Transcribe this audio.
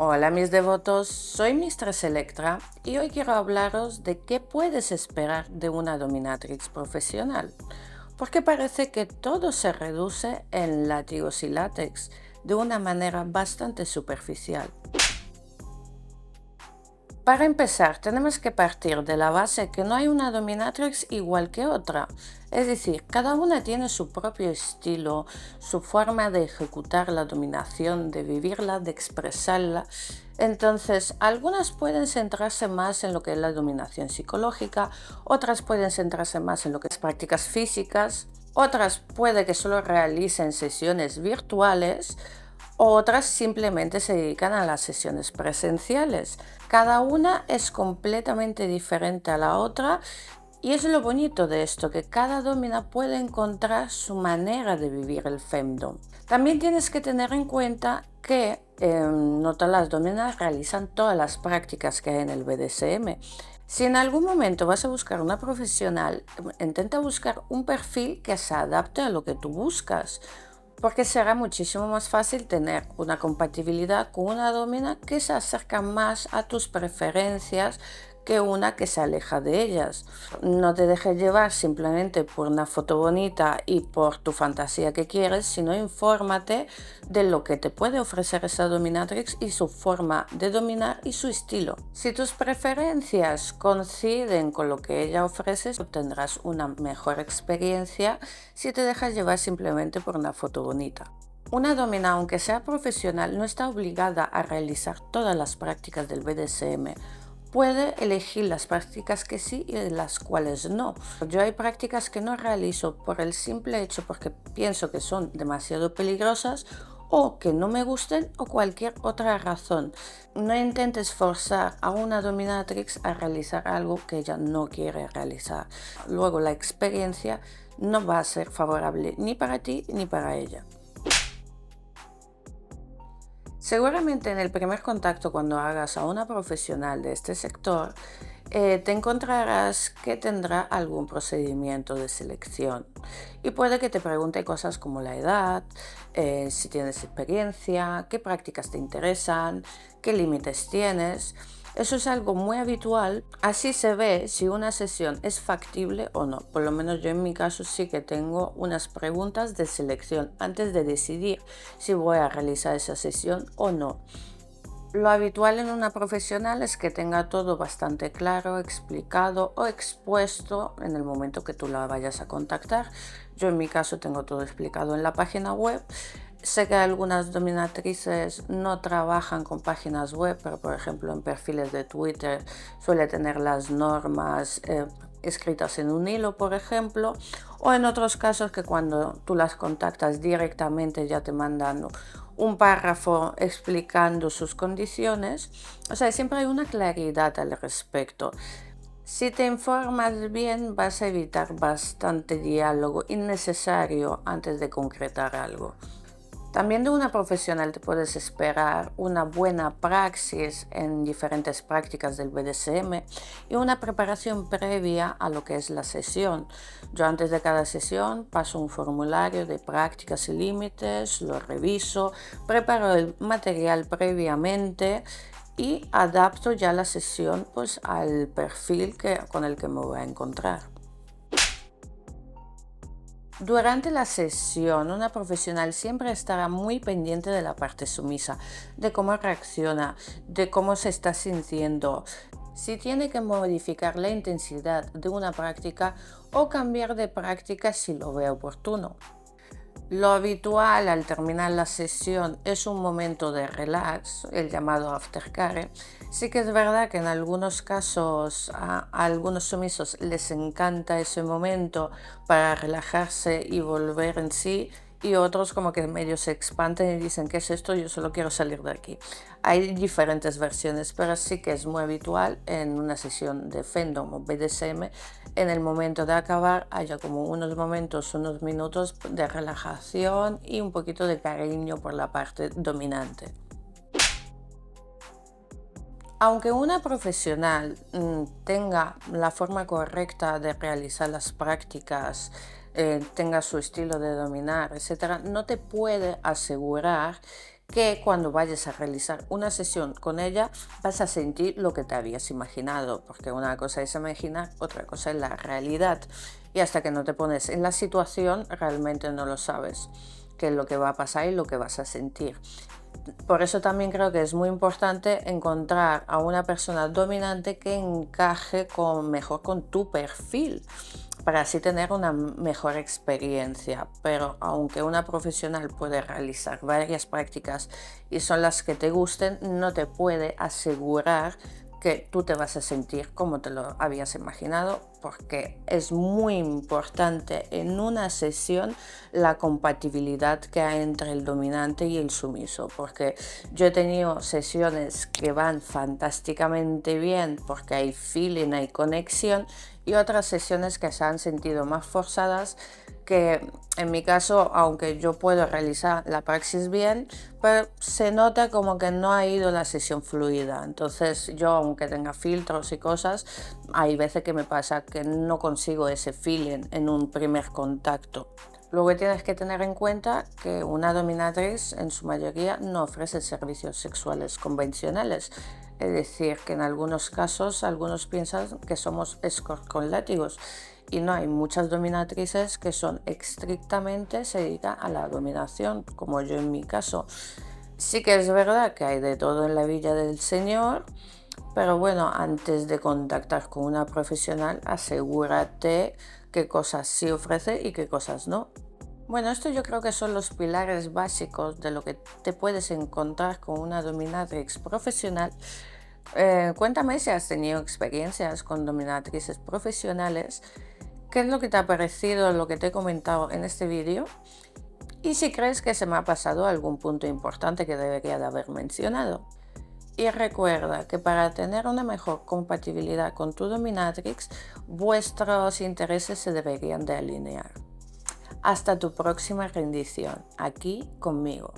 Hola mis devotos, soy Mistress Electra y hoy quiero hablaros de qué puedes esperar de una dominatrix profesional, porque parece que todo se reduce en látigos y látex de una manera bastante superficial. Para empezar, tenemos que partir de la base que no hay una dominatrix igual que otra. Es decir, cada una tiene su propio estilo, su forma de ejecutar la dominación, de vivirla, de expresarla. Entonces, algunas pueden centrarse más en lo que es la dominación psicológica, otras pueden centrarse más en lo que es prácticas físicas, otras puede que solo realicen sesiones virtuales, otras simplemente se dedican a las sesiones presenciales. Cada una es completamente diferente a la otra y es lo bonito de esto, que cada domina puede encontrar su manera de vivir el femdom. También tienes que tener en cuenta que no todas las dominas realizan todas las prácticas que hay en el BDSM. Si en algún momento vas a buscar una profesional, intenta buscar un perfil que se adapte a lo que tú buscas, porque será muchísimo más fácil tener una compatibilidad con una domina que se acerca más a tus preferencias que una que se aleja de ellas. No te dejes llevar simplemente por una foto bonita y por tu fantasía que quieres, sino infórmate de lo que te puede ofrecer esa dominatrix y su forma de dominar y su estilo. Si tus preferencias coinciden con lo que ella ofrece, obtendrás una mejor experiencia si te dejas llevar simplemente por una foto bonita. Una domina, aunque sea profesional, no está obligada a realizar todas las prácticas del BDSM. Puede elegir las prácticas que sí y las cuales no. Yo hay prácticas que no realizo por el simple hecho porque pienso que son demasiado peligrosas o que no me gusten o cualquier otra razón. No intentes forzar a una dominatrix a realizar algo que ella no quiere realizar. Luego la experiencia no va a ser favorable ni para ti ni para ella. Seguramente en el primer contacto cuando hagas a una profesional de este sector, te encontrarás que tendrá algún procedimiento de selección y puede que te pregunte cosas como la edad, si tienes experiencia, qué prácticas te interesan, qué límites tienes. Eso es algo muy habitual, así se ve si una sesión es factible o no. Por lo menos yo en mi caso sí que tengo unas preguntas de selección antes de decidir si voy a realizar esa sesión o no. Lo habitual en una profesional es que tenga todo bastante claro, explicado o expuesto en el momento que tú la vayas a contactar. Yo en mi caso tengo todo explicado en la página web. Sé que algunas dominatrices no trabajan con páginas web, pero por ejemplo en perfiles de Twitter suele tener las normas escritas en un hilo, por ejemplo, o en otros casos que cuando tú las contactas directamente ya te mandan un párrafo explicando sus condiciones. O sea, siempre hay una claridad al respecto. Si te informas bien, vas a evitar bastante diálogo innecesario antes de concretar algo. También de una profesional te puedes esperar una buena praxis en diferentes prácticas del BDSM y una preparación previa a lo que es la sesión. Yo antes de cada sesión paso un formulario de prácticas y límites, lo reviso, preparo el material previamente y adapto ya la sesión pues al perfil con el que me voy a encontrar. Durante la sesión, una profesional siempre estará muy pendiente de la parte sumisa, de cómo reacciona, de cómo se está sintiendo, si tiene que modificar la intensidad de una práctica o cambiar de práctica si lo ve oportuno. Lo habitual al terminar la sesión es un momento de relax, el llamado aftercare. Sí que es verdad que en algunos casos a algunos sumisos les encanta ese momento para relajarse y volver en sí, y otros como que medio se espantan y dicen, ¿qué es esto? Yo solo quiero salir de aquí. Hay diferentes versiones, pero sí que es muy habitual en una sesión de Fandom o BDSM, en el momento de acabar haya como unos momentos, unos minutos de relajación y un poquito de cariño por la parte dominante. Aunque una profesional tenga la forma correcta de realizar las prácticas, tenga su estilo de dominar, etcétera, no te puede asegurar que cuando vayas a realizar una sesión con ella vas a sentir lo que te habías imaginado, porque una cosa es imaginar, otra cosa es la realidad, y hasta que no te pones en la situación realmente no lo sabes qué es lo que va a pasar y lo que vas a sentir. Por eso también creo que es muy importante encontrar a una persona dominante que encaje mejor con tu perfil, para así tener una mejor experiencia. Pero aunque una profesional puede realizar varias prácticas y son las que te gusten, no te puede asegurar que tú te vas a sentir como te lo habías imaginado, porque es muy importante en una sesión la compatibilidad que hay entre el dominante y el sumiso, porque yo he tenido sesiones que van fantásticamente bien porque hay feeling, hay conexión, y otras sesiones que se han sentido más forzadas, que en mi caso, aunque yo puedo realizar la praxis bien, pero se nota como que no ha ido la sesión fluida. Entonces yo, aunque tenga filtros y cosas, hay veces que me pasa que no consigo ese feeling en un primer contacto. Luego tienes que tener en cuenta que una dominatrix en su mayoría no ofrece servicios sexuales convencionales. Es decir, que en algunos casos algunos piensan que somos escort con látigos, y no, hay muchas dominatrices que son estrictamente, se dedican a la dominación, como yo en mi caso. Sí que es verdad que hay de todo en la Villa del Señor, pero bueno, antes de contactar con una profesional, asegúrate qué cosas sí ofrece y qué cosas no. Bueno, esto yo creo que son los pilares básicos de lo que te puedes encontrar con una dominatrix profesional. Cuéntame si has tenido experiencias con dominatrices profesionales, qué es lo que te ha parecido lo que te he comentado en este vídeo, y si crees que se me ha pasado algún punto importante que debería de haber mencionado. Y recuerda que para tener una mejor compatibilidad con tu dominatrix, vuestros intereses se deberían de alinear. Hasta tu próxima rendición, aquí conmigo.